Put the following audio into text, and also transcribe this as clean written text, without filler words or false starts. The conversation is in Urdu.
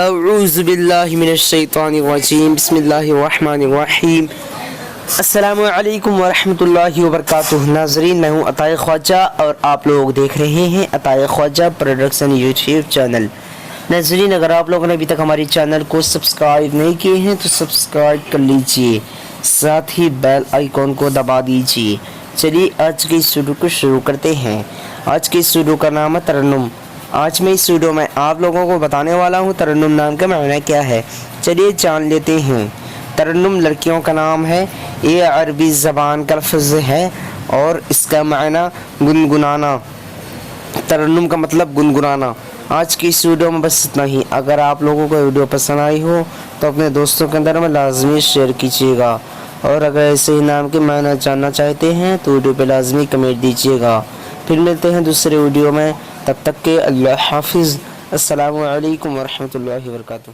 اعوذ باللہ من الشیطان الرجیم بسم اللہ الرحمن الرحیم السلام علیکم ورحمۃ اللہ وبرکاتہ۔ ناظرین، میں ہوں عطائے خواجہ اور آپ لوگ دیکھ رہے ہیں عطائے خواجہ پروڈکشن یوٹیوب چینل۔ ناظرین، اگر آپ لوگوں نے ابھی تک ہماری چینل کو سبسکرائب نہیں کیے ہیں تو سبسکرائب کر لیجئے، ساتھ ہی بیل آئیکن کو دبا دیجئے۔ چلیے آج کی اس ویڈیو کو شروع کرتے ہیں۔ آج کی اس ویڈیو کا نام ہے ترنم۔ آج میں اس ویڈیو میں آپ لوگوں کو بتانے والا ہوں ترنم نام کا معنی کیا ہے۔ چلیے جان لیتے ہیں۔ ترنم لڑکیوں کا نام ہے، یہ عربی زبان کا لفظ ہے اور اس کا معنی گنگنانا۔ ترنم کا مطلب گنگنانا۔ آج کی اس ویڈیو میں بس اتنا ہی۔ اگر آپ لوگوں کو ویڈیو پسند آئی ہو تو اپنے دوستوں کے اندر میں لازمی شیئر کیجیے گا، اور اگر ایسے ہی نام کے معنی جاننا چاہتے ہیں تو ویڈیو پہ لازمی کمنٹ دیجیے گا۔ پھر ملتے ہیں دوسرے ویڈیو میں، تب تک کے اللہ حافظ۔ السلام علیکم ورحمۃ اللہ وبرکاتہ۔